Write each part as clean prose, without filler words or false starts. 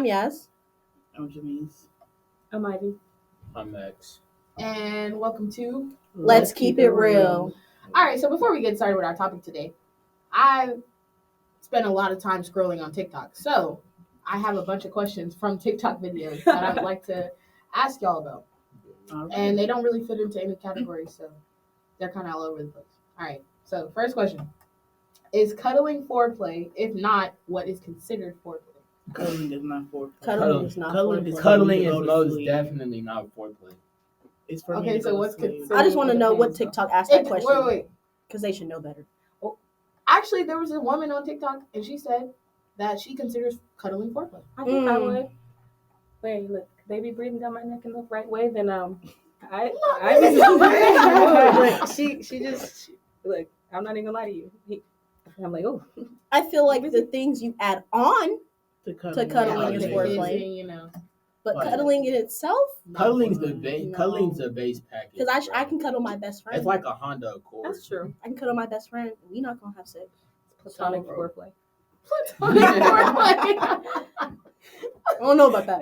Yaz. I'm Janice. I'm Ivy. I'm Max. And welcome to Let's keep it real. All right, so before we get started with our topic today, I spent a lot of time scrolling on TikTok. So I have a bunch of questions from TikTok videos that I would like to ask y'all about. All right. And they don't really fit into any category, so they're kind of all over the place. All right, so first question. Is cuddling foreplay? If not, what is considered foreplay? Cuddling is not foreplay. Cuddling is not Cuddling foreplay. is Cuddling is go to most sleep. definitely not foreplay. It's for Okay, me to so go to what's sleep. considered- I just want to know what Depends, though. TikTok asked that question. Wait. Because they should know better. Actually, there was a woman on TikTok, and she said that she considers cuddling foreplay. I think I would. Wait, look, they be breathing down my neck in the right way. Then I look, she just look. I'm not even gonna lie to you. I'm like, oh, I feel like the things you add on, To cuddling is Like, foreplay. kissing, you know. but Like- cuddling in itself, Cuddling's the base. No. Cuddling's the base package. because I bro. can cuddle my best friend. It's like a Honda Accord. that's true. I can cuddle my best friend. We not gonna have sex. Platonic So, foreplay. Platonic foreplay. I don't know about that.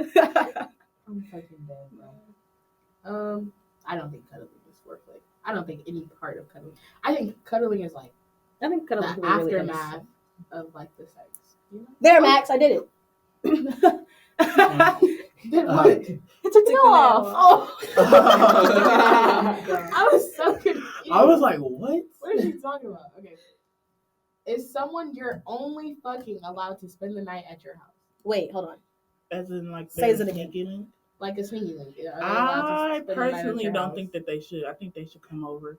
I'm fucking dead, bro. I don't think cuddling is foreplay. I don't think any part of cuddling. I think cuddling is like I think the cuddling really aftermath of like the sex. You know? There, Max, I did it. Then what? It took the off. Oh. Oh. I was so confused. I was like, what? What is she talking about? Okay. Is someone you're only fucking allowed to spend the night at your house? Wait, hold on. As in, like, Say it they're again. sneaking. Like a sneaky link? Are they allowed to I spend the night at personally your don't house? think that they should. I think they should come over.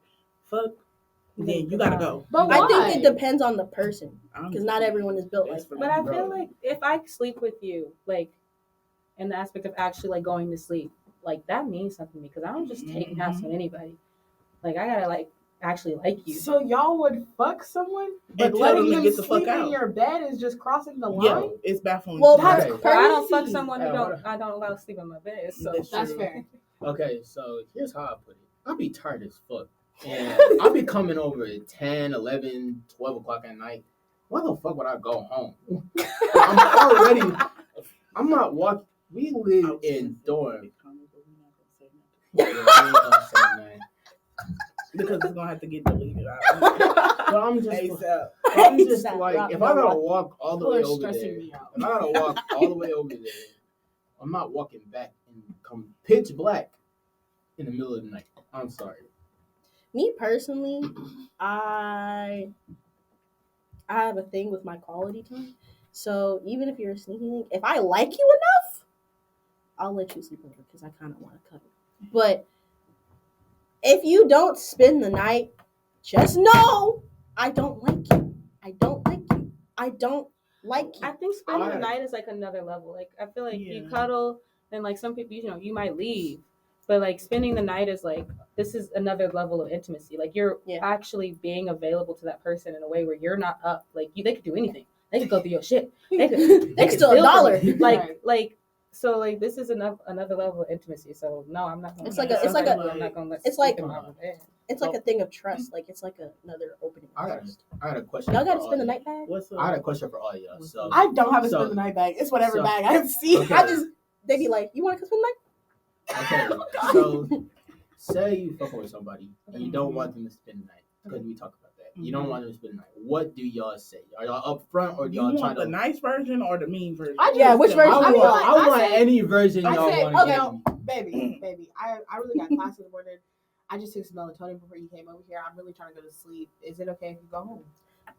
Fuck. Then you gotta go. But I why? think it depends on the person, I'm- because not everyone is built like It's for that. But I Bro. feel like if I sleep with you, like in the aspect of actually like going to sleep, like that means something to me because I don't just take naps with anybody. Like I gotta like actually like you. So y'all would fuck someone, but tell letting them to them get the sleep fuck in out. your bed is just crossing the line? Yeah, it's baffling. Well, to me. that's Okay. But I don't fuck crazy. someone who Yeah, I don't allow to sleep in my bed. So That's true. fair. Okay, so here's how I put it. I be tired as fuck. And I be coming over at 10, 11, 12 o'clock at night. Why the fuck would I go home? I'm not walking. We I live was in gonna say dorm. comment, but we're not gonna say nothing. Yeah, I ain't gonna say nothing. Because it's gonna have to get deleted out. But I'm just ASAP. I'm just Exactly. like, if I gotta walk all the People way are over stressing there, me out. if I gotta walk all the way over there, I'm not walking back and come pitch black in the middle of the night. I'm sorry. Me personally, I have a thing with my quality time. So even if you're a sneaky link, if I like you enough, I'll let you sleep over because I kind of want to cuddle. But if you don't spend the night, just know I don't like you. I don't like you. I don't like you. I think spending the Alright. night is like another level. Like I feel like you Yeah. cuddle and like some people, you might leave, but like spending the night is like this is another level of intimacy. Like you're Yeah. actually being available to that person in a way where you're not up. Like they could do anything. They could go through your shit. They could They could steal a from dollar. you. Right. Like so like this is another level of intimacy. So no, I'm not. Gonna It's like a- I'm not gonna let it's sleep like- in my bed. It's like a thing of trust. Like it's like another opening. of I got trust. a question. Y'all got to for spend the all night bag. What's up? y'all. I got a question for all y'all. So I don't have a So- spend the night bag. It's whatever so- bag I see. Okay. I just they be like, you want to spend the night? okay, so say you fucking with somebody and you don't want them to spend the night because we talked about that. You don't want them to spend the night. What do y'all say? Are y'all up front or do You y'all try want the to? nice version or the mean version? I just- Yeah, which version? I I want, mean, like, I I want say- any version I y'all say, want to okay, give me. baby, I really got class in the morning. I just took some melatonin before you came over here. I'm really trying to go to sleep. Is it okay if you go home?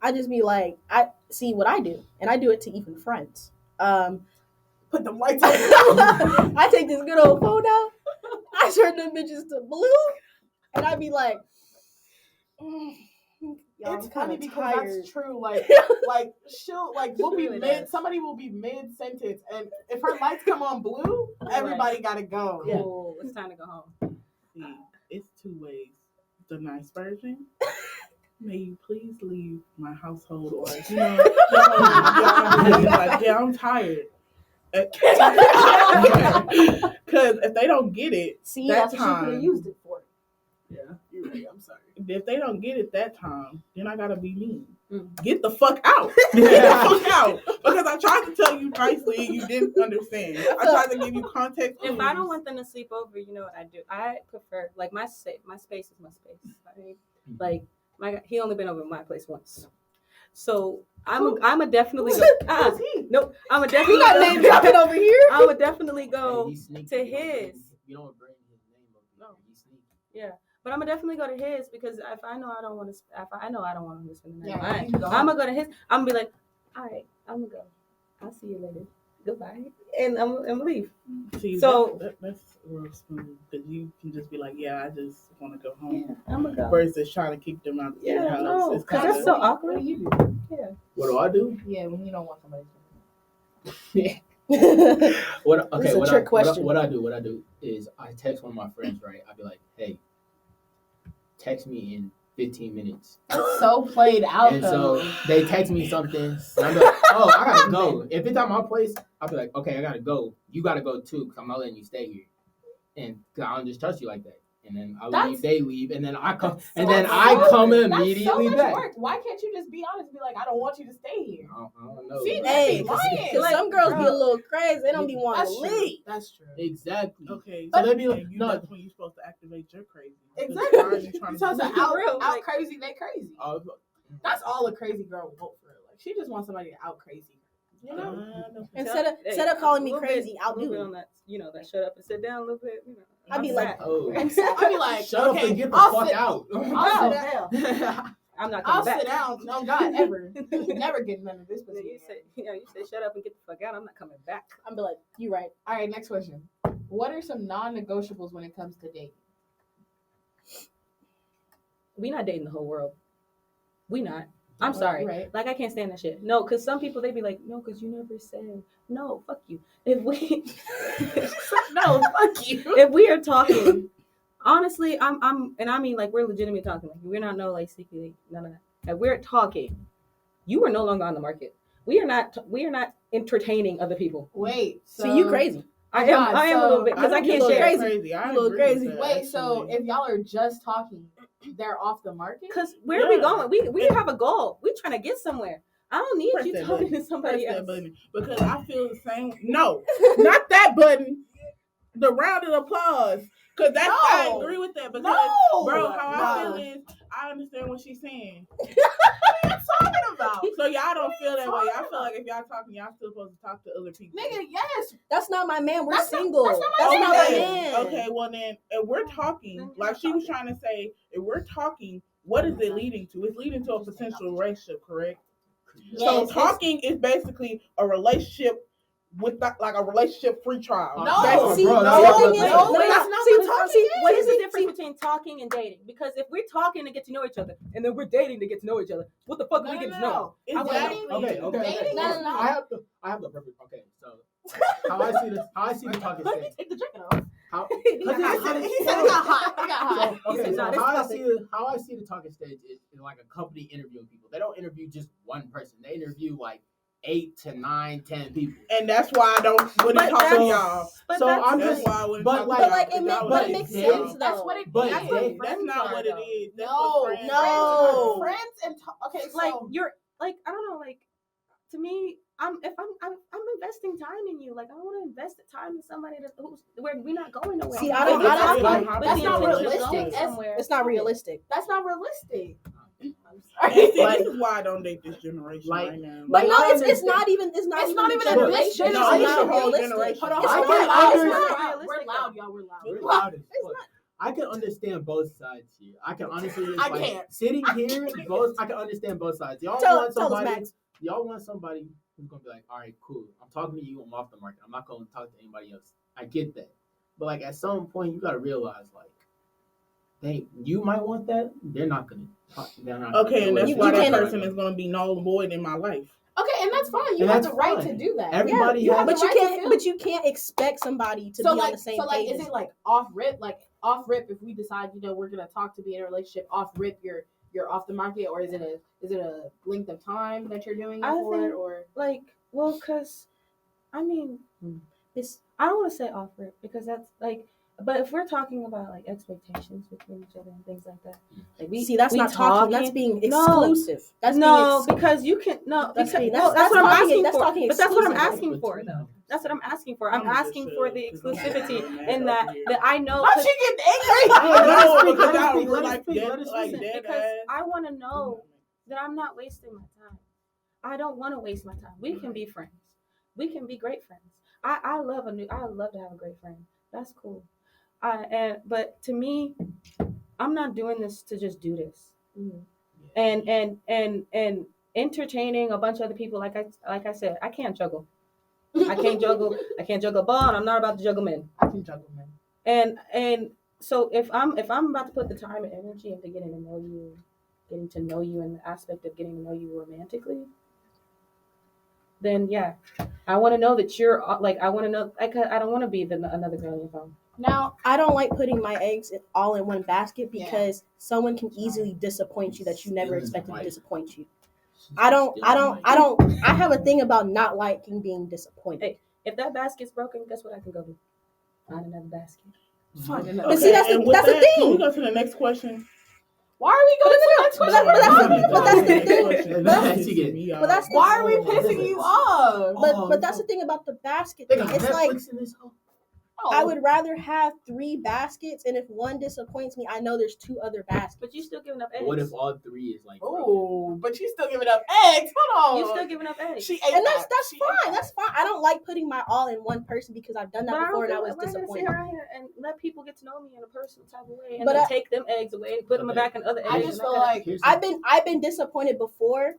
I just be like, I see what I do, and I do it to even friends. Put the lights on. I take this good old phone out, I turn them bitches to blue, and I be like, y'all, It's I'm funny kinda because tired. that's true. Like she'll we'll be Really mid. does. Somebody will be mid sentence, and if her lights come on blue, everybody gotta go. Yeah. Cool. It's time to go home. See, it's two ways. The nice version. May you please leave my household, or like, yeah, I'm tired. Because if they don't get it, See, that that's what she could time- have used it for. yeah, you're I'm sorry. If they don't get it that time, then I gotta be mean. Mm. Get the fuck out. Get the fuck out. Because I tried to tell you nicely and you didn't understand. I tried to give you context. If I don't want them to sleep over, you know what I do? I prefer like my space is my space. Right? Like he only been over my place once, so I'm a definitely go. Nope, I'm a definitely. We got name dropping over here. I would definitely go Hey, sneaky. to his. You don't bring his name up. No, he's sneaky. Yeah, but I'm gonna definitely go to his because if I know I don't want to, if I know I don't want him to spend the night, Yeah, fine. you can go I'm gonna go to his. I'm gonna be like, all right, I'm gonna go. I'll see you later. Goodbye, and I'm gonna leave. See, So- that's real smooth because you can just be like, yeah, I just want to go home. Yeah, I'm gonna go. Versus trying to keep them out of your Yeah, house. no, It's because kinda- that's so What awkward. do you do? Yeah. What do I do? Yeah, when you don't want somebody to. What? This Okay, is a what trick I, question. What I do is I text one of my friends. Right, I'd be like, hey, text me in 15 minutes. It's so played out And though. so they text me something, and I'm like, oh, I gotta go. If it's at my place, I'll be like, okay, I gotta go. You gotta go too, because I'm not letting you stay here. And 'cause I don't just trust you like that. And then I That's- leave, they leave, and then I come, That's and so then I hard. come That's immediately so much back. work. Why can't you just be honest? Be like, I don't want you to stay here. I don't know. See, Hey, they be cause lying. some girls be a bro. little crazy. They don't be wanting That's to true. leave. That's true. Exactly. Okay, But- So they be like, you no. that's when you're supposed to activate your crazy. Because Exactly. why are you trying You to supposed to do out, real, out like- crazy, they crazy. Oh, That's all a crazy girl will want for real. Like she just wants somebody to out crazy her. You know? Instead of calling me a little crazy, bit, I'll a little do bit it. on that. You know that shut up and sit down a little bit. You know, I'd be like, oh. I'm sorry. I'd be like, Shut okay, up and get the I'll fuck sit, out. I'll sit down. I'm not I'll coming back. sit down. No, God, ever. Never get none of this. And then pussy you again. say, you say, shut up and get the fuck out. I'm not coming back. I'm be like, you right. All right, next question. What are some non-negotiables when it comes to dating? We not dating the whole world. We not. I'm sorry. Right. Like I can't stand that shit. No, because some people they be like, no, because you never said no. Fuck you. If we No, fuck you. if we are talking, honestly, I'm and I mean like we're legitimately talking. Like we're not no like secretly none of that. If we're talking, you are no longer on the market. We are not entertaining other people. Wait. So you crazy. I God, am a little so- bit because I think can't you're share. Crazy. I You a little agree with crazy. that, Wait, so actually. if y'all are just talking, they're off the market? Because where are we Yeah. going? We have a goal. We trying to get somewhere. I don't need Press you that talking button. to somebody Press else. that button. Because I feel the same. No, not that button. The round of applause. Because that's I No. agree with that. Because No. bro, how I No. feel is I understand what she's saying. What are you talking about? So y'all don't feel that way. talking I feel about? like if y'all talking, y'all still supposed to talk to other people. Nigga, yes. That's not my man. We're That's not- single. that's not my That's man. not my Okay, man. okay, well then, if we're talking, Then you're like not she was talking. trying to say, if we're talking, what is it leading to? It's leading to a potential relationship, correct? So Yes. talking is basically a relationship with like a relationship free trial. No. Basically. See, bro, no, that's thing what is, I'm no, saying. That's not see, what talking see, is. What is the see, difference between talking and dating? Because if we're talking to get to know each other, and then we're dating to get to know each other, what the fuck No, do we no, get to no, know? no. It's I wanna know. dating. Okay. Dating No, is no, not. I have the perfect. Okay, so how I see the talking Let me stage. take the jacket off. How? He said it got hot. It got hot. So, okay, said, so "No, this how I topic." see the talking stage is like a company interviewing people. They don't interview just one person. They interview like 8 to 9, 10 people. And that's why I wouldn't But talk to that's- y'all. But So that's I'm That's just- why I wouldn't but talk like- to y'all. But like it, because y'all but would it be makes dead. sense though. That's what it But is. That's they- that's Friends not are, what it though. is. That's No, what friends no. are. Friends and okay, so like you're like I don't know like to me I'm investing time in you like I want to invest the time in somebody who's where we're not going nowhere. See, I don't- That's I don't- really but that's the not intention is realistic. going That's- somewhere. It's not realistic. that's not realistic. I'm And sorry. see, this is why I don't date this generation Like- right now. But Like, no, I it's understand- not even it's not It's even not the even a generation. this No, it's not generation. realistic. Generation. Hold on, It's hold on. not We're loud. realistic. We're loud, y'all. We're loud. We're We're loud. loud as fuck. I can understand both sides here. I can honestly just I like can't. sitting here, I can understand both sides. Y'all Tell want us, somebody Max. who's gonna be like, all right, cool. I'm talking to you, I'm off the market. I'm not gonna talk to anybody else. I get that. But like at some point you gotta realize like you might want that, they're not gonna Okay, and that's You why that can't- person is going to be null and void in my life. Okay, and that's fine. You And have that's the right fine. to do that. Everybody you has- have But the you right to can't. feel- But you can't expect somebody to be on the same page. is it like off rip? Like off rip, if we decide, we're gonna talk to be in a relationship, off rip, you're off the market, or is it a length of time that you're doing it I for, think- or Like well, cause I mean, It's I don't want to say off rip because that's like But if we're talking about like expectations between each other and things like that, like See, that's we not talking. That's being exclusive. That's no, being because you can no. That's Because being- no, that's what I'm talking- asking that's for. talking But that's what I'm exclusively. asking for, though. That's what I'm asking for. I'm I'm just asking for the shook, 'cause I'm exclusivity mad in over that here. that I know. Why 'cause- she getting angry? No, speak, because let us y'all speak, were let us like speak, dead, let us like listen, dead because ass. I want to know that I'm not wasting my time. I don't want to waste my time. We can be friends. We can be great friends. I love to have a great friend. That's cool. But to me, I'm not doing this to just do this. And entertaining a bunch of other people. Like I said, I can't juggle. I can't juggle. I can't juggle a ball, and I'm not about to juggle men. I can juggle, man. And so if I'm about to put the time and energy into getting to know you in the aspect of getting to know you romantically, then yeah, I want to know that you're like, I want to know. I don't want to be another girl on your phone. Now, I don't like putting my eggs all in one basket because someone can easily disappoint you that you never expected to disappoint you. I have a thing about not liking being disappointed. Hey, if that basket's broken, guess what I can go do? Find another basket. find another. But see, that's the and with thing. Can we go to the next question? Why are we going to the next question? But that's the thing. But that's the- Why are we pissing you off? But that's the thing about the basket thing. It's like I would rather have 3 baskets, and if one disappoints me, I know there's 2 other baskets. But you still giving up eggs. What if all 3 is like? Oh, but you still giving up eggs. Hold on. You still giving up eggs. She ate And that. that's She fine. ate That's fine. I don't like putting my all in one person because I've done that But before and I don't was feel like we're gonna disappointed. sit around here and let people get to know me in a personal type of way, and But then take them eggs away, put them back in other eggs. I just feel like I've been disappointed before,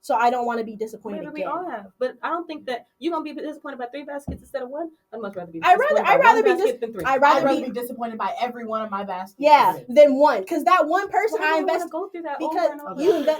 so I don't want to be disappointed maybe we again. all have, but I don't think that you're gonna be disappointed by 3 baskets instead of 1. I'd much rather be. I'd rather be than 3. I'd I'd rather rather be be disappointed by every one of my baskets. yeah than one because that one person I invest go through that because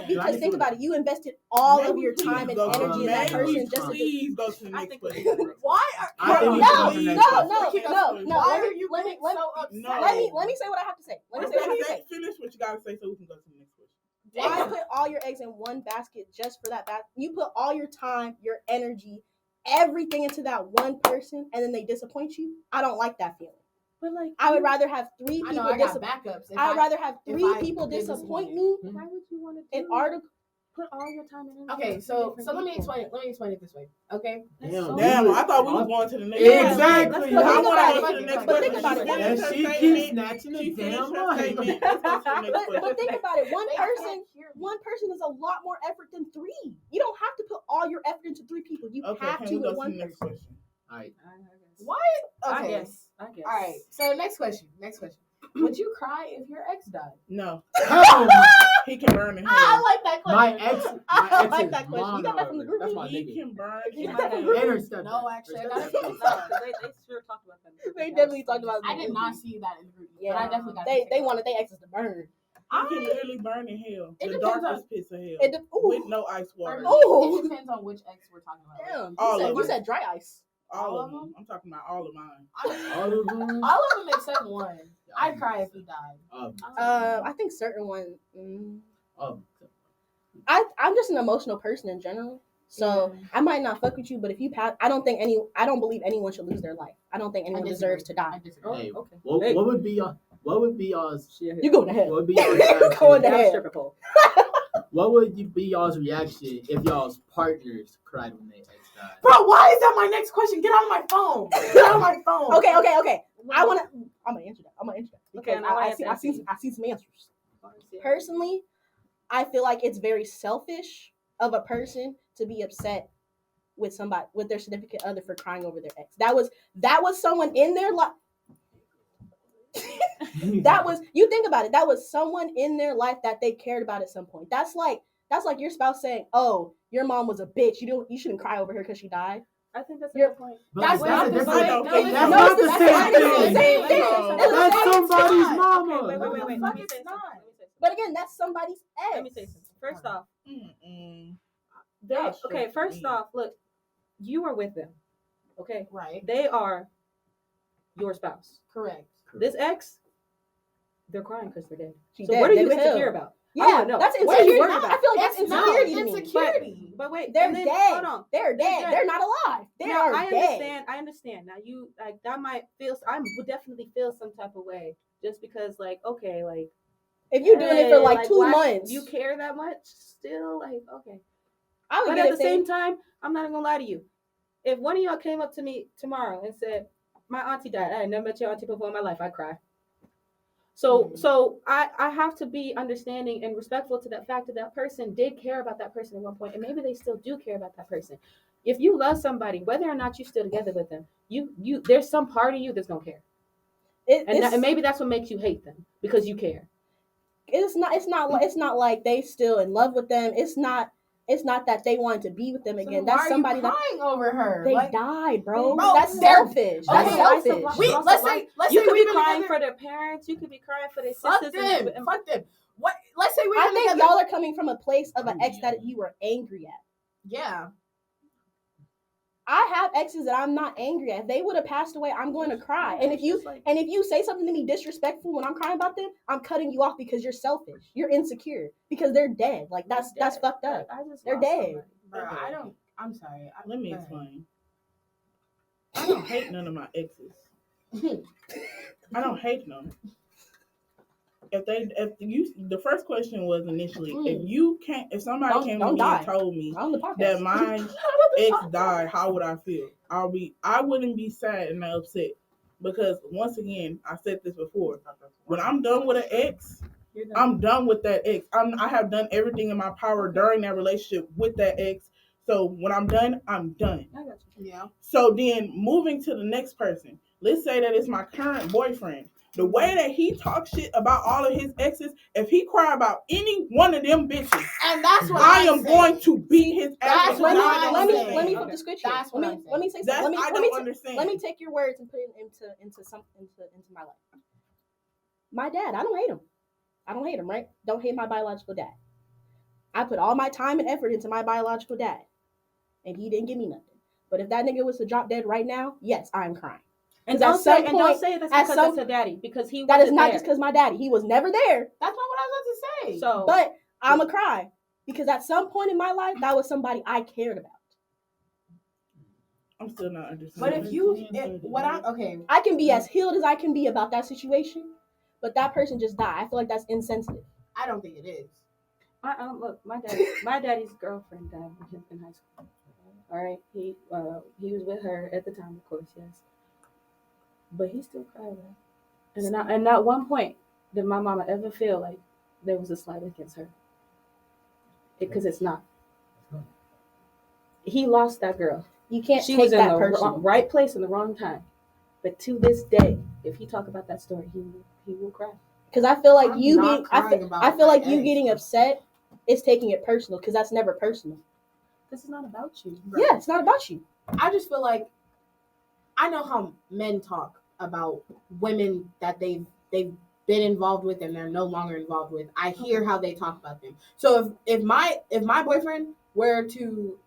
because think about it, you invested all of your time and energy in that person just to. Please go to the next question. Why I are think we No, should go to the no, next no, question. no. Why Let are me you let me getting let, so upset? No. let me say what I have to say. Let me say what I have to say. Finish what you gotta say so we can go to the next question. Why put all your eggs in one basket just for that basket? You put all your time, your energy, everything into that one person, and then they disappoint you. I don't like that feeling. But like, I would rather have 3 I people know I got disappoint. backups. I'd rather have if 3 I people get disappoint disappointed. me why would you want to in article. put all your time and energy? Okay, into so different let me people? explain it this way. Okay. Damn, I thought we was going to the next Exactly. But I think want about to go it. to the next But think question. about it. She And finished she her keeps statement. snatching She the finished damn her mic. statement. Let's go to the next But question. think about it. They can't hear me. One person is a lot more effort than 3. You don't have to put all your effort into 3 people. You Okay, have can to we go with to one the next person. question? All right. What? I Okay. guess. All right. So next question. Would you cry if your ex died? No. Hell, He can burn in hell. I like that my question. ex like is that question. You got that from the group? That's my He nigga. can burn He in got that from hell. the And her stepdad. No, actually, I got Her it. stepdad. They sure talked about that. They definitely talked about I did not see that in the group. Yeah, But I definitely got they wanted their exes to burn. He can literally burn in hell. It The depends darkest pits of hell. It de- ooh. With no ice water. Ooh. It depends on which ex we're talking about. Damn, All of you them. said dry ice. All of them. I'm talking about all of mine. All of them. All of them except one. I'd cry if he died. I think certain ones. Um, I'm just an emotional person in general, so I might not fuck with you. But if you pass, I don't believe anyone should lose their life. I don't think anyone deserves to die. I disagree. hey, okay. what would be y'all's? You going to hell. What would be y'all's You going to reaction? hell. Stripper pole. What would be y'all's reaction if y'all's partners cried when they ex died? Bro, why is that my next question? Get on my phone. Get on my phone. Okay. I'm gonna answer that. Okay, and I wanna answer I see some answers. Personally, I feel like it's very selfish of a person to be upset with their significant other for crying over their ex. That was someone in their life. You think about it. That was someone in their life that they cared about at some point. That's like your spouse saying, "Oh, your mom was a bitch. You shouldn't cry over her because she died." I think that's a You're- good point. That's But not a the different- same- That's no, not it's the the same same thing. thing. That's somebody's Okay, mama. Wait. Fuck, Let me it's say not. something. But again, that's somebody's ex. Let me say something. First off, That's okay. true. First off, look, you are with them. Okay, Right. they are your spouse. Correct. This ex, they're crying because they're dead. She So dead, what are dead you as hell. insecure about? I Yeah, wanna know. that's What are you insecurity. worried about? I feel like that's It's not insecurity to me. insecurity. But wait, They're and then, dead. Hold on. They're dead. dead. They're not alive. They Now, are I dead. understand. I understand. Now you like that might feel. I would definitely feel some type of way just because, like, okay, like If you're doing it for like, like 2 why months, you care that much still, like, okay. I would But get at it the same time, I'm not gonna lie to you. If one of y'all came up to me tomorrow and said, "My auntie died. I had never met your auntie before in my life," I'd cry. So I have to be understanding and respectful to that fact that that person did care about that person at one point, and maybe they still do care about that person. If you love somebody, whether or not you're still together with them, you there's some part of you that's gonna care, and maybe that's what makes you hate them because you care. It's not like they still in love with them. It's not that they want to be with them again. So That's why somebody are you crying over her. they Like, died, bro. Bro, That's they're- selfish. That's okay, selfish. let's say you we've could be been crying together- for their parents. You could be crying for their Fuck sisters. them. Fuck them. What? Let's say we've I been think together. y'all are coming from a place of an ex that you were angry at. Yeah. I have exes that I'm not angry at. If they would have passed away, I'm going to cry. And if you say something to me disrespectful when I'm crying about them, I'm cutting you off because you're selfish. You're insecure because they're dead. Like that's fucked up. They're dead. Bro, I don't. I'm sorry. Let me explain. I don't hate none of my exes. I don't hate them. The first question was initially, if somebody came to me and told me that my ex died, how would I feel? I wouldn't be sad and upset because once again, I said this before. When I'm done with an ex, I'm done with that ex. I have done everything in my power during that relationship with that ex. So when I'm done, I'm done. I got you. Yeah. So then moving to the next person, let's say that it's my current boyfriend. The way that he talks shit about all of his exes, if he cry about any one of them bitches, and that's what I am going to beat his ass. That's what Let I'm me flip the switch here. That's what Let me say something. I don't understand. Let me take your words and put it into my life. My dad, I don't hate him. I don't hate him, right? Don't hate my biological dad. I put all my time and effort into my biological dad, and he didn't give me nothing. But if that nigga was to drop dead right now, yes, I'm crying. And don't say that's because that's a daddy, because he that is not there. just because my daddy. He was never there. That's not what I was about to say. So, But I'm a cry because at some point in my life, that was somebody I cared about. I'm still not understanding. But I can be as healed as I can be about that situation, but that person just died. I feel like that's insensitive. I don't think it is. Look, my daddy's girlfriend died in high school. All right, he was with her at the time, of course, yes. But he still cried. And not one point did my mama ever feel like there was a slight against her. Because it's not. He lost that girl. You can't She take was in that the person. right place in the wrong time. But to this day, if he talk about that story, he will cry. Because I feel like I feel like you getting upset is taking it personal. Because that's never personal. This is not about you. Right. Yeah, it's not about you. I just feel like I know how men talk about women that they've been involved with and they're no longer involved with. I hear how they talk about them. So if my boyfriend were to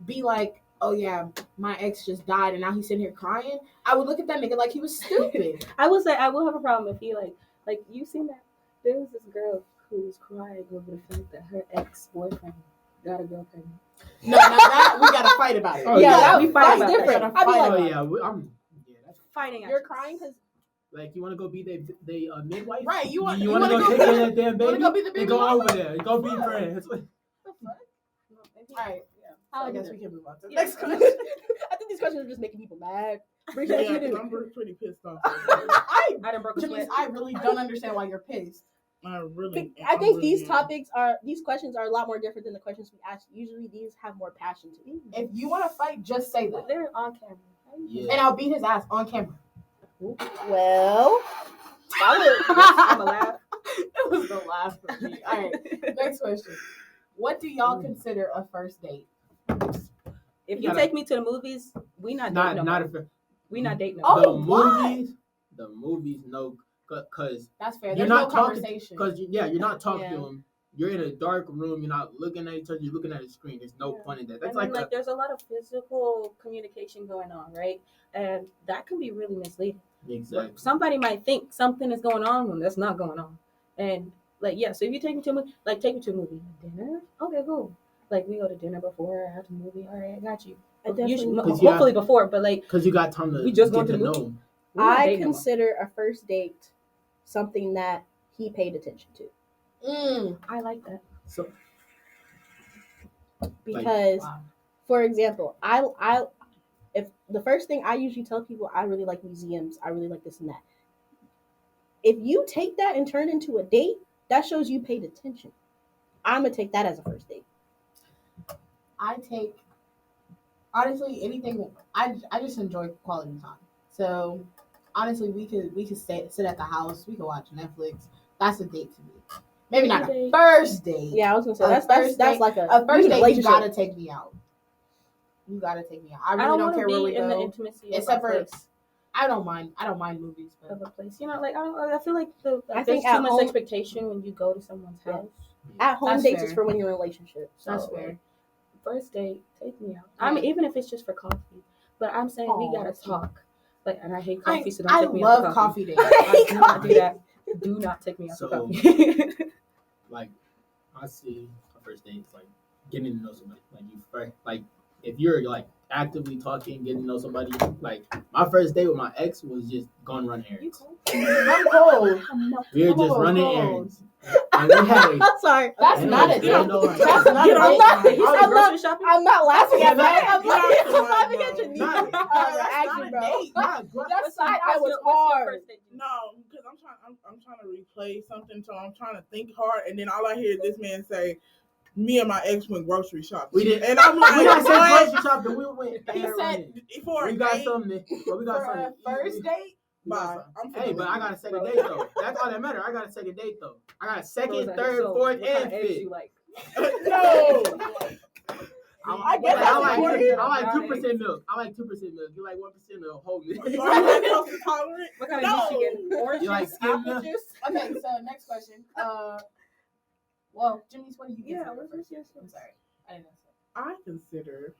be like, oh yeah, my ex just died and now he's sitting here crying, I would look at that nigga like he was stupid. I will say I will have a problem if he like you seen that there was this girl who was crying over the fact that her ex-boyfriend got a girl pregnant. No, now that we gotta fight about it. Oh, yeah, we fight about different. that. I'd be like, That's Fighting. you're crying because like you want to go be the midwife, Right? You want to to go take care of that damn You baby. wanna go be the baby Go mama? over there. Go be friends. All right. I guess we can move on to the Yeah. next question. I think these questions are just making people mad. Bresha, Yeah, what you 'cause do? I'm pretty pissed off. I done broke a Which means sweat. I really don't understand why you're pissed. I think these questions are a lot more different than the questions we ask. Usually, these have more passion to them. If you want to fight, just say But that, they're on camera. Yeah. and I'll beat his ass on camera. Well, I'm allowed. It was the last for me. All right, next question. What do y'all consider a first date? If you take me to the movies, we not dating no more. We not dating no Oh, more. The movies, no, because That's fair. you're There's not no talking. conversation. Because you're not talking Yeah. to them. You're in a dark room. You're not looking at each other. You're looking at a screen. There's no Yeah. point in that. That's And then, like there's a lot of physical communication going on, right? And that can be really misleading. exactly. Somebody might think something is going on when that's not going on. And so if you take me to a movie, take me to a movie, dinner, okay, cool. Like we go to dinner before or after the movie. All right, I got you. definitely- Hopefully before, but like because you got time to we just get going to to the know movie. him. I consider a first date something that he paid attention to. I like that. So Because, Wow. for example, I if the first thing I usually tell people, I really like museums, I really like this and that. If you take that and turn it into a date, that shows you paid attention. I'm gonna take that as a first date. I take honestly anything. I just enjoy quality time. So honestly, we could sit at the house. We could watch Netflix. That's a date to me. Maybe not a first date. Yeah, I was gonna say that's like a first date. You gotta take me out. You gotta take me out. I really don't care where we in the go. intimacy Except of a for place. I don't mind movies, but Of a place, you know, like I feel like I there's think too at much home- expectation when you go to someone's house. At home That's dates fair. is for when you're in a relationship. that's So, fair. First date, take me out. I mean, even if it's just for coffee, but I'm saying we gotta talk. Like, and I hate coffee, so don't I take me out love for coffee dates. I do not do that. Do not take me out for coffee. like I see a first date is like getting to know somebody. Like you first, like if you're like actively talking, getting to know somebody. Like my first date with my ex was just going run errands. I'm cold. We were just Oh, running cold. errands. And we had a, I'm sorry. That's and not like, a date. no, like- That's not a I'm date. not- He's I'm grocery not- shopping. I'm not laughing at that. I'm Get out the laughing mic, at bro. your knee. Not- Action, bro. That side What's eye was your- what's your hard. first date? No, because I'm trying to replay something, so I'm trying to think hard, and then all I hear is this man say, "Me and my ex went grocery shopping." We did, and I'm like, we got some "What?" grocery shopping. We went. He errand said, running. For a We got date, something. But we got For a something. first date, We got Bye. something. I'm Hey, but I got a second date though. That's all that matter. I got a second date though. I got a second, third, So, fourth, what kind and of eggs fifth. you like? no. I guess that's I like important. 2% milk. I like 2% milk. You like 1% of whole milk. You are lactose intolerant? What kind No. of juice you get? Orange You like juice, skim apple milk? juice? okay. So next question. Well, Jimmy's, what do you Yeah, consider what's first? yours? I'm sorry, I didn't know. I consider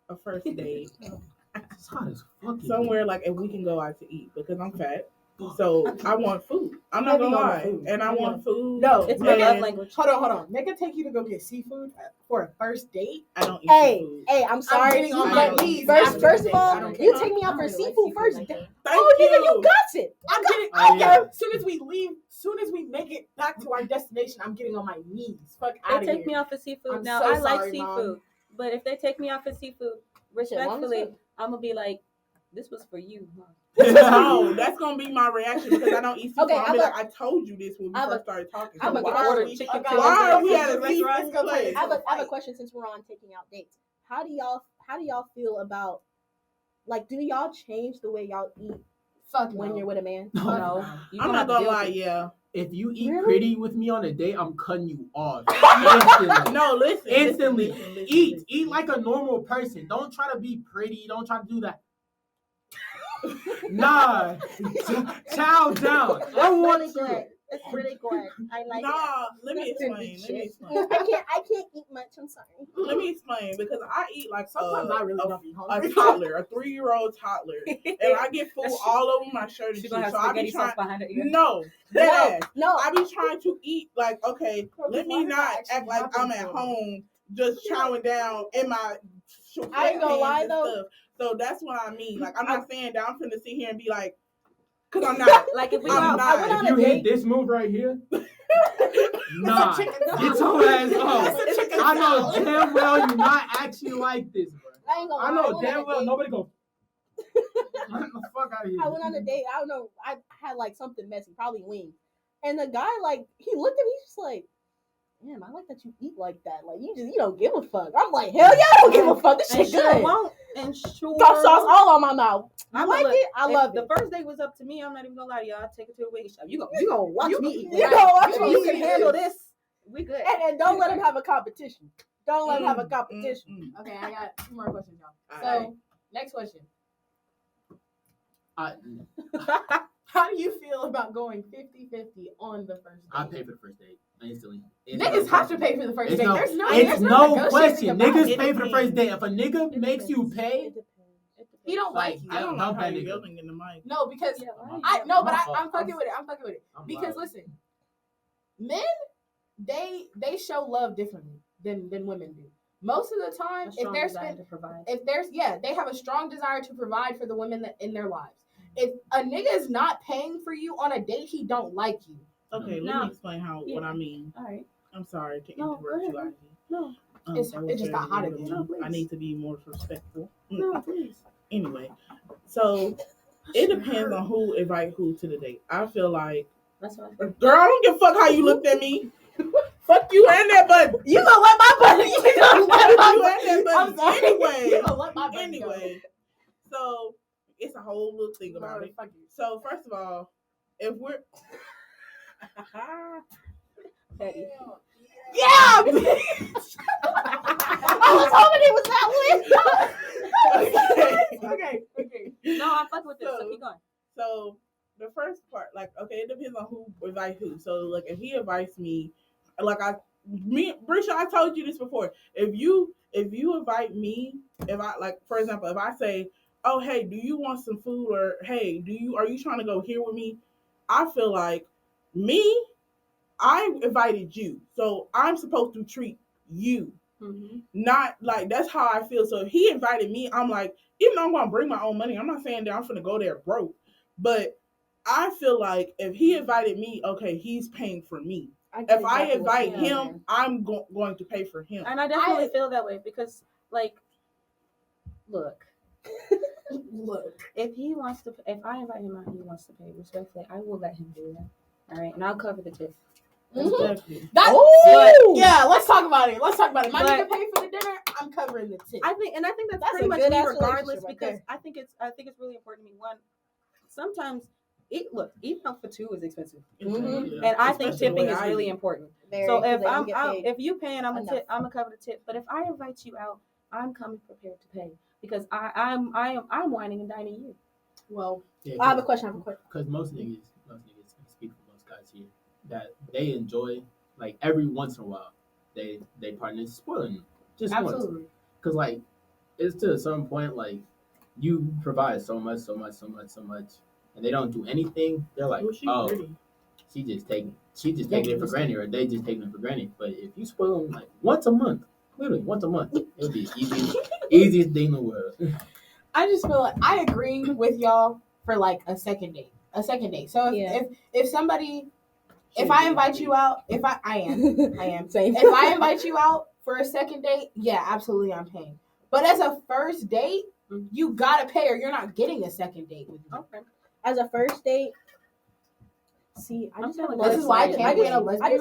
a first date It's hot as fuck. somewhere like if we can go out to eat because I'm fat. So I want food. I'm not Heavy gonna on the lie. food. And I Heavy want on- food. No, It's man. my love language. Hold on. They can take you to go get seafood for a first date. I don't eat Hey, food. hey, I'm sorry. getting on my but knees First, after first the of date. I all, don't you care. take me I out don't for really like seafood seafood first. like that. Thank Oh, nigga, you got it. I'm getting Oh, okay. yeah. Soon as we leave, soon as we make it back to our destination, I'm getting on my knees. Fuck They out of take here. me out for seafood. I'm now so I like sorry, seafood, Mom. but if they take me out for seafood, respectfully, I'm gonna be like, "This was for you, huh?" No, that's gonna be my reaction because I don't eat seafood. Okay, I'll be like, I told you this when we first started talking. So I'm a- why order are we? chicken Why are we at a Let's seafood go place? take I have a question since we're on taking out dates. How do y'all feel about, like, do y'all change the way y'all eat Fuck when no. you're with a man? No, you I'm don't not have to gonna deal lie, with it. yeah. If you eat Really? pretty with me on a date, I'm cutting you off. Instantly. No, listen. Instantly. Listen. Eat like a normal person. Don't try to be pretty. Don't try to do that. Nah. Chow down. I want really you. good. It's really good. I like Nah, let me That's explain. shit. Let me it. explain. I can't eat much. I'm sorry. Let me explain because I eat like Sometimes I really don't be a hungry. toddler, a 3-year-old toddler, and I get food all over my shirt and She shit. gonna have So I spaghetti be sauce trying. behind her ear. No, dead ass. No, I be trying to eat like okay. Let me why did that not actually act like I'm happen at for me? home just chowing down in my I ain't gonna sweatpants lie, and though. stuff. So that's what I mean. Like I'm not saying that I'm finna sit here and be like, cause I'm not. Like if we I'm go, not. I went on If a you date. hit this move right here, nah. chicken Get salad. your ass off. It's a chicken I know salad. damn well you're not actually like this, bro. I ain't gonna I lie. know went on damn a well date. nobody go. Get the fuck out of here. I went on a date. I don't know. I had like something messy, probably wings. And the guy, like, he looked at me. He's just like, "Damn, I like that you eat like that. Like, you don't give a fuck." I'm like, "Hell yeah, I don't give a fuck. This and shit sure good." won't, and sure Sauce all on my mouth. I I'm like look, it. I if love the it. first date was up to me, I'm not even gonna lie to y'all. I'll take it to a wing shop. You gonna watch me eat. You gonna watch me You eat. can handle this. We good. And don't let him have a competition. Don't let him have a competition. Okay, I got 2 more questions, y'all. So, Alright. next question. I How do you feel about going 50-50 on the first date? pay for the first date instantly. Niggas have to pay for the first It's date. no, There's no it's no question. negotiating about Niggas it. pay for the first date. If a nigga makes you It pay, depends. He don't Like, like you. I don't know Dump how that you're nigga. yelling in the mic. No, because Yeah, why I'm- you I no, but My fault. I'm fucking with it. I'm fucking with it. I'm Because loud. listen, men, they show love differently. than women do. Most of the time, they have a strong desire to provide for the women in their lives. If a nigga is not paying for you on a date, he don't like you. Okay, let me explain what I mean. All right. I'm sorry to interrupt you, Ivy. No. It just got hot again. No, I need to be more respectful. No, please. Anyway, so it depends on who invite who to the date. I feel like, that's what I feel. Girl, I don't give a fuck how you looked at me. Fuck you and that button. You gonna let my button? You gonna let my button? I'm sorry. Anyway, you gonna let my button go. So it's a whole little thing about it. So first of all, if we're Petty. Yeah, bitch. I was hoping it was that way. Okay. No, I'm fucking with this. So keep going. So the first part, like, okay, it depends on who invite who. So like, if he invites me, like Bresha, I told you this before. If you invite me, if I like, for example, if I say, oh hey, do you want some food, or hey, are you trying to go here with me? I feel like I invited you, so I'm supposed to treat you. Mm-hmm. Not like, that's how I feel. So if he invited me, I'm like, even though I'm gonna bring my own money, I'm not saying that I'm gonna go there broke, but I feel like if he invited me, okay, he's paying for me. If I invite him, I'm going to pay for him. And I definitely feel that way because, like, look, if I invite him out and he wants to pay, respectfully, I will let him do that. All right, and I'll cover the tip. Mm-hmm. Yeah, let's talk about it. My nigga pay for the dinner, I'm covering the tip. I think that's pretty much me regardless, because I think it's really important to me. One, sometimes eating out for two is expensive, and I think tipping is really important. So if you paying, I'm gonna cover the tip. But if I invite you out, I'm coming prepared to pay because I'm whining and dining you. Well, I have a question. Because most niggas speak for most guys here, that they enjoy, like, every once in a while they partners spoiling them just absolutely once. Because like it's to a certain point, like, you provide so much, and they don't do anything. They're like, she just taking it for granted, or they just taking it for granted. But if you spoil them like once a month, literally once a month, it'll be easiest thing in the world. I just feel like I agree with y'all for like a second date. So if somebody, if I invite you out, I am. Same. If I invite you out for a second date, yeah, absolutely, I'm paying. But as a first date, you gotta pay, or you're not getting a second date with me. Okay. As a first date, see, I just have low expectations. I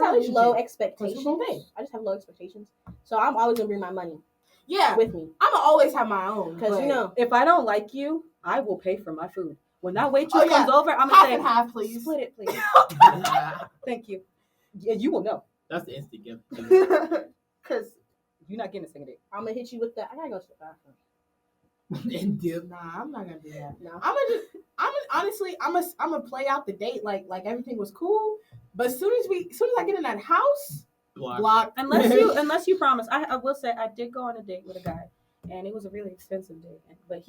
just have low expectations. So I'm always gonna bring my money. Yeah, with me. I'm gonna always have my own. Because if I don't like you, I will pay for my food. When that waitress comes over, I'm gonna say, half, please. Split it, please. Thank you. Yeah, you will know. That's the instant gift. Because you're not getting a second date. I'm gonna hit you with that. I gotta go to the bathroom. Nah, I'm not gonna do that. No. I'm gonna play out the date like everything was cool. But as soon as I get in that house, block. Unless you promise. I will say I did go on a date with a guy, and it was a really expensive date. But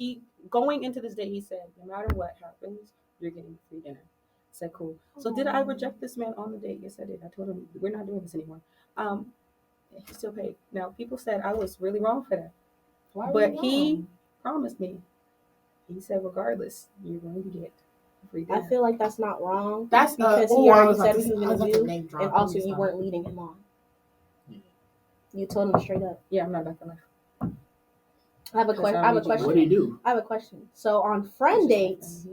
going into this date, he said, no matter what happens, you're getting free dinner. I said, cool. So did I reject this man on the date? Yes, I did. I told him we're not doing this anymore. He still paid. Now, people said I was really wrong for that. But he promised me. He said, regardless, you're going to get free dinner. I feel like that's not wrong. That's because he already said what he was going to do, and also you weren't leading him on. Yeah. You told him straight up. Yeah, I'm not about to lie. I have a question. What do you do? I have a question. So on friend dates,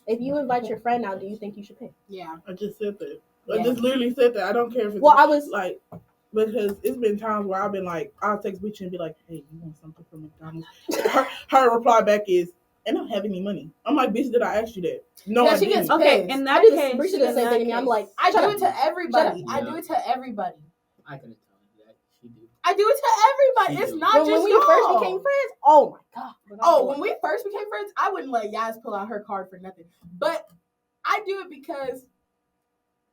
if you invite your friend out, do you think you should pay? Yeah. I just said that. I just literally said that. I don't care if it's I was like, because it's been times where I've been like, I'll text bitch and be like, hey, you want something from McDonald's? Her reply back is, I don't have any money. I'm like, bitch, did I ask you that? No, I didn't. Okay, in that case, Bresha does the same thing to me. I'm like, I do it to everybody. I do it to everybody. I couldn't tell you that. She do. I do it to everybody. It's not just when we first became friends. Oh my god. When we first became friends, I wouldn't let Yaz pull out her card for nothing. But I do it because.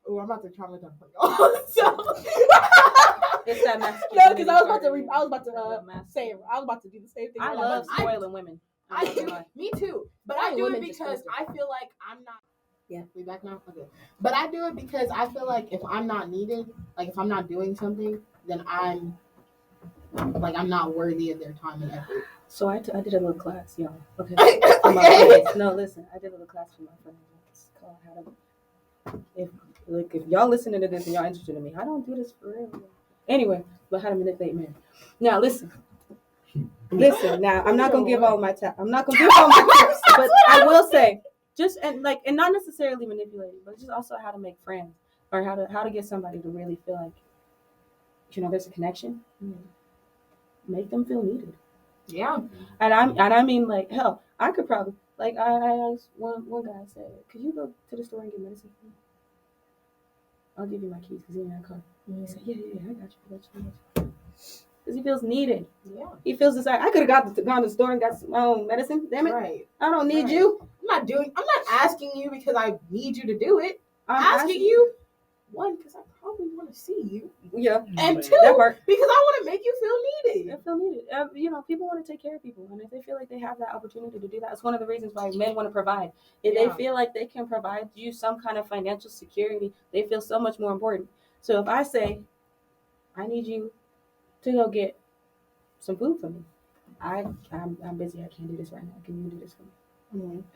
Oh, I'm about to traumatize y'all. So it's that masculinity. No, because I was about to do the same thing. I love spoiling women. Me too. But I do it because I feel like I'm not. Yeah, we back now. Okay. But I do it because I feel like if I'm not needed, like if I'm not doing something, then I'm like I'm not worthy of their time and effort. So I did a little class, y'all. Okay. Okay. My friends. No, listen. I did a little class for my friends. It's called How to. If y'all listening to this and y'all interested in me, I don't do this for real. Anyway, but how to manipulate men. Now listen. Listen. Now I'm not gonna give all my I'm not gonna give all my tips, but I will say just and not necessarily manipulating, but just also how to make friends or how to get somebody to really feel like there's a connection. Make them feel needed. Yeah. And I mean like hell, I could probably I asked one guy, I said, could you go to the store and get medicine for me? I'll give you my keys because he in that car. He said, yeah, I got you. Because he feels needed. Yeah. He feels this like I could have gone to the store and got my own medicine. Damn it. Right. I don't need you. I'm not asking you because I need you to do it. I'm asking you, one, because I probably want to see you. Yeah. And two, because I want to make you feel needed. I feel needed. People want to take care of people. And if they feel like they have that opportunity to do that, it's one of the reasons why men want to provide. If they feel like they can provide you some kind of financial security, they feel so much more important. So if I say, I need you to go get some food for me. I'm busy. I can't do this right now. Can you do this for me?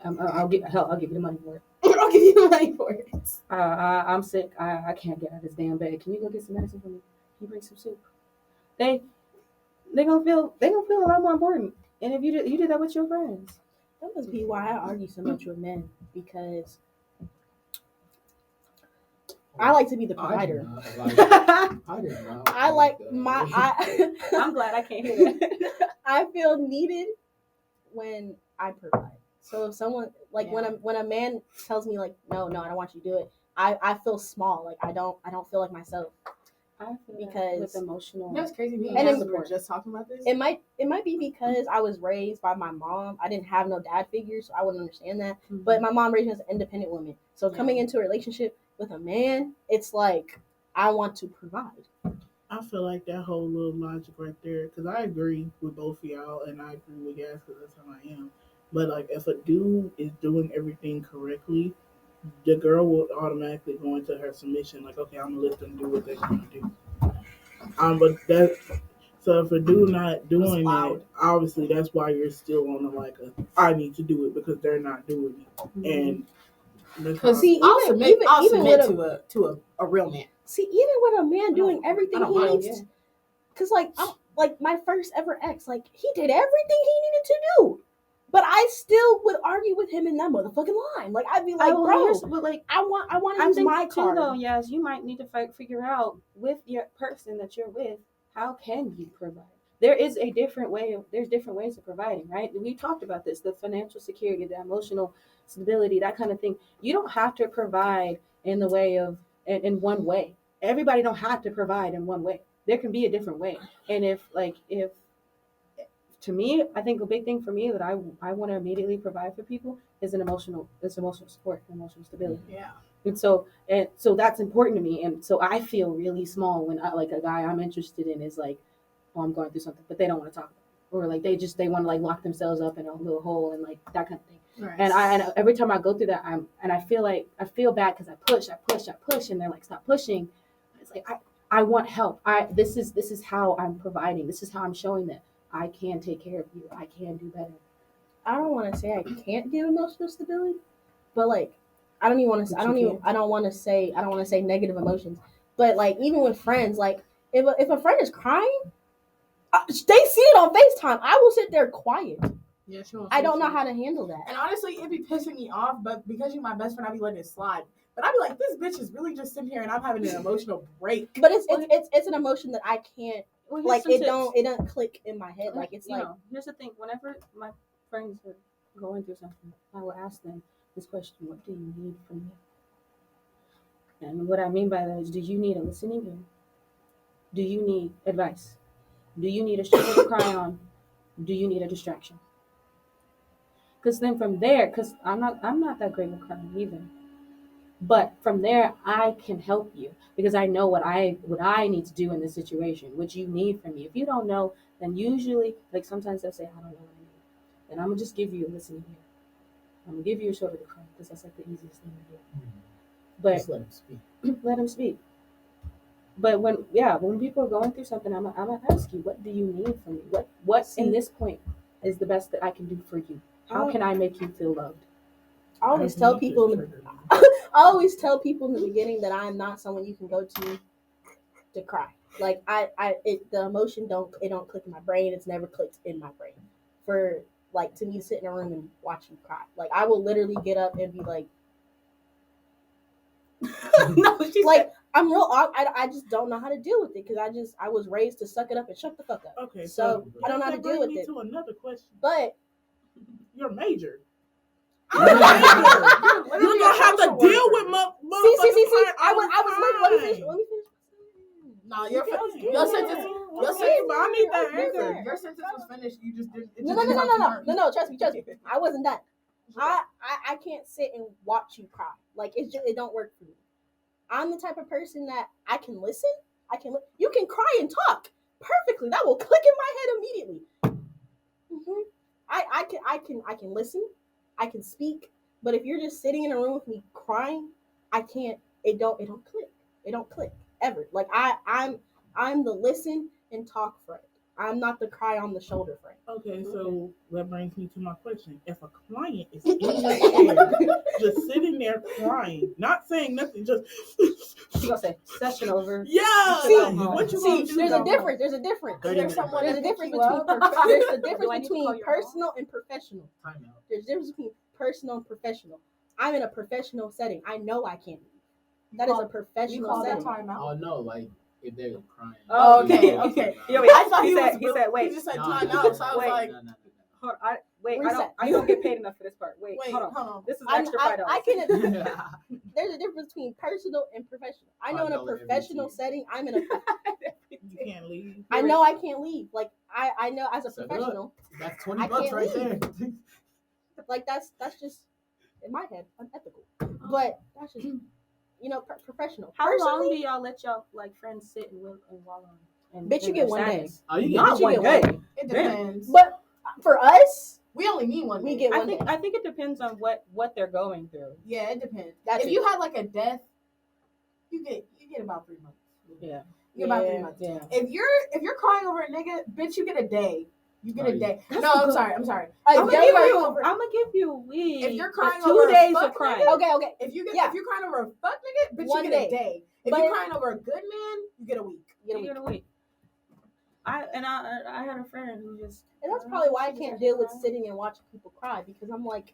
I'll give you the money for it. I'll give you the money for it. I'm sick. I can't get out of this damn bed. Can you go get some medicine for me? Can you bring some soup? They gonna feel a lot more important. And if you do that with your friends, that must be why I argue so much with men, because I like to be the provider. I'm glad I can't hear that. I feel needed when I provide. So if someone when a man tells me like no, I don't want you to do it, I feel small. Like I don't feel like myself. I feel because with emotional. That's crazy. Me and we were just talking about this. It might be because I was raised by my mom. I didn't have no dad figure, so I wouldn't understand that. Mm-hmm. But my mom raised me as an independent woman. So coming into a relationship with a man, it's like I want to provide. I feel like that whole little logic right there, because I agree with both of y'all, and I agree with guys because that's how I am. But like, if a dude is doing everything correctly, the girl will automatically go into her submission. Like, okay, I'm gonna let them do what they're gonna do. But so if a dude not doing that, obviously that's why you're still on the I need to do it because they're not doing it. Mm-hmm. And because I'll submit to a real man. See, even with a man doing everything he needs, because I'm my first ever ex, he did everything he needed to do, but I still would argue with him in that motherfucking line. I'd be like, bro, but I want to use my card. Though, yes, you might need to figure out with your person that you're with, how can you provide? There's different ways of providing, right? We talked about this, the financial security, the emotional stability, that kind of thing. You don't have to provide in the way of in one way. Everybody don't have to provide in one way. There can be a different way. And if to me, I think a big thing for me that I want to immediately provide for people is emotional support, emotional stability. Yeah. And so that's important to me. And so I feel really small when a guy I'm interested in is like, oh, I'm going through something, but they don't want to talk about it. Or they want to lock themselves up in a little hole and that kind of thing. Right. And every time I go through that, I feel bad because I push, and they're like, stop pushing. It's like I want help. This is how I'm providing. This is how I'm showing that I can take care of you. I can do better. I don't want to say I can't give emotional stability, but I don't want to say negative emotions. But even with friends, if a friend is crying, they see it on FaceTime. I will sit there quiet. Yeah, sure. I don't know how to handle that. And honestly, it'd be pissing me off, but because you're my best friend, I'd be letting it slide. But I'd be like, this bitch is really just sitting here and I'm having an emotional break. But it's an emotion that I can't it don't click in my head. Here's the thing, whenever my friends are going through something, I will ask them this question: what do you need from me? And what I mean by that is, do you need a listening ear? Do you need advice? Do you need a shoulder to cry on? Do you need a distraction? Because then from there, because I'm not that great with crying either. But from there, I can help you because I know what I need to do in this situation, what you need from me. If you don't know, then usually, sometimes they'll say, I don't know what I need. Then I'm going to just give you a listening ear. I'm going to give you a shoulder to cry because that's the easiest thing to do. But just let them speak. Let them speak. But when people are going through something, I'm gonna ask you, what do you need from me? What in this point is the best that I can do for you? How can I make you feel loved? I always tell people I always tell people in the beginning that I am not someone you can go to cry. Like the emotion don't click in my brain. It's never clicked in my brain. For like to me to sit in a room and watch you cry. Like I will literally get up and be like, No, she's like I'm real. I just don't know how to deal with it because I was raised to suck it up and shut the fuck up. Okay, so I don't know how to deal with it. To another question. But you're major. You're gonna have to deal with see. I was let me finish. No, your sentence. I need that answer. Your sentence was finished. You just didn't. No. Trust me. I wasn't done. I can't sit and watch you cry. Like it don't work for me. I'm the type of person that I can listen. You can cry and talk perfectly. That will click in my head immediately. I can listen. I can speak. But if you're just sitting in a room with me crying, I can't. It don't click. It don't click ever. Like I'm the listen and talk friend. I'm not the cry on the shoulder friend. Okay, so that brings me to my question. If a client is in your chair, just sitting there crying, not saying nothing, just she gonna say session over. Yeah. What you gonna do? There's a difference. There's a difference between personal and professional. There's a difference between personal and professional. I'm in a professional setting. I know I can't leave. That is a professional setting. Oh no, like if they're crying. Oh, okay. Yeah, I thought he said wait. He just said time out. So I was like, hold on, I don't get paid enough for this part. Wait, hold on. This is extra $5. I can. There's a difference between personal and professional. I know in a professional setting, I'm in a. You can't leave. I know I can't leave. Like I know as a professional. That's $20 right there. Like that's just in my head unethical. But that's just professional. How long do y'all let y'all like friends sit and wallow? Bitch, you get one day. Oh, you not one day. It depends. But for us, we only need one. We get one day. I think it depends on what they're going through. Yeah, it depends. If you had like a death, you get about 3 months. Yeah. You get about 3 months. Yeah. If you're crying over a nigga, bitch, you get a day. You get a day. No, I'm sorry. I'm gonna give you a week. If you're crying 2 over days a of crying. Nigga, okay. If you're crying over a fuck nigga, bitch, you get a day. If you're crying over a good man, you get a week. You get a week. I had a friend who just. And that's probably why I can't deal with sitting and watching people cry because I'm like.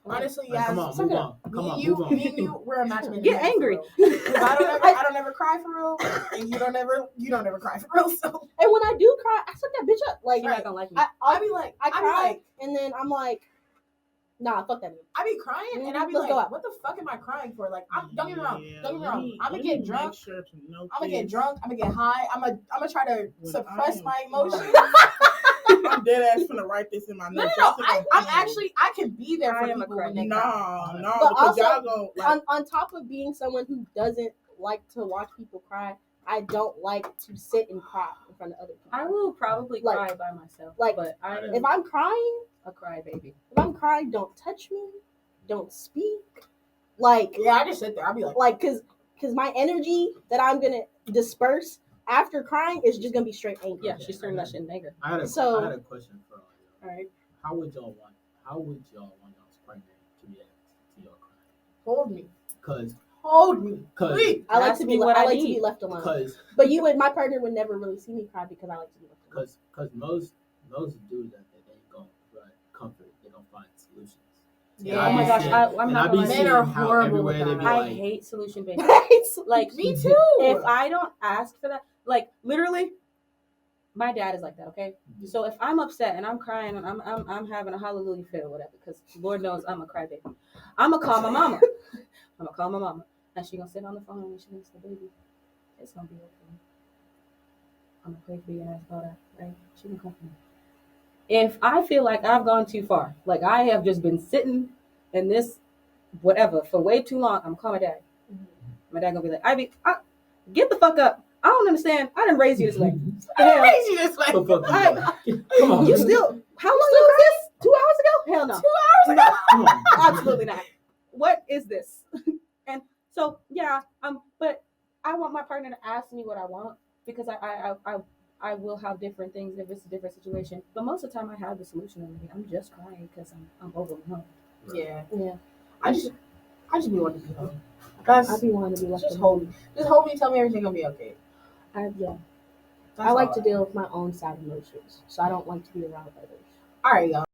Honestly, yeah. Come on, move on. Me and you, we're a match made. Get angry. I don't ever cry for real, and you don't ever cry for real. So. And when I do cry, I suck that bitch up. Like you're not gonna like me. I be like, I cry, and then I'm like, nah, fuck that bitch. I be crying, and I be like, what the fuck am I crying for? Like, don't get me wrong. I'm gonna get drunk. I'm gonna get drunk. I'm gonna get high. I'm gonna try to suppress my emotions. I'm dead ass gonna write this in my notes. No, I can be there for people when they cry. No, but because also, y'all go like, on top of being someone who doesn't like to watch people cry, I don't like to sit and cry in front of other people. I will probably cry by myself. But if I'm crying, a cry baby. If I'm crying, don't touch me, don't speak. Like I just sit there. I'll be like because my energy that I'm gonna disperse after crying is just gonna be straight anger. Yeah, she's turning that shit into anger. I had a question for y'all. All right. How would y'all want y'all's pregnant to react to y'all crying? Hold me. Hold me. Please. I like to be left alone. But my partner would never really see me cry because I like to be left alone. Because most dudes that they don't provide comfort, they don't find solutions. Yeah. Oh my gosh, I'm not gonna lie. Men are horrible with that. I hate solution based. Like me too. If I don't ask for that, like literally, my dad is like that. Okay, so if I'm upset and I'm crying and I'm having a hallelujah fit or whatever, because Lord knows I'm a crybaby, I'm gonna call my mama. And she gonna sit on the phone and she gonna say, "Baby, it's gonna be okay. I'm gonna pray for you and ask all that, right?" She can come for me. If I feel like I've gone too far, like I have just been sitting in this whatever for way too long, I'm gonna call my dad. My dad gonna be like, "Ivy, get the fuck up. I don't understand. I didn't raise you this way. Raise you this way. Come on. You still? How long ago was this? 2 hours ago? Hell no. 2 hours ago? Absolutely not. What is this?" And so yeah, but I want my partner to ask me what I want because I will have different things if it's a different situation. But most of the time, I have the solution already. I'm just crying because I'm overwhelmed. Yeah. Yeah. I just be wanting to be home. I be wanting to be left Just alone. hold me. Tell me everything gonna be okay. I like to deal with my own sad emotions, so I don't like to be around others. All right, y'all.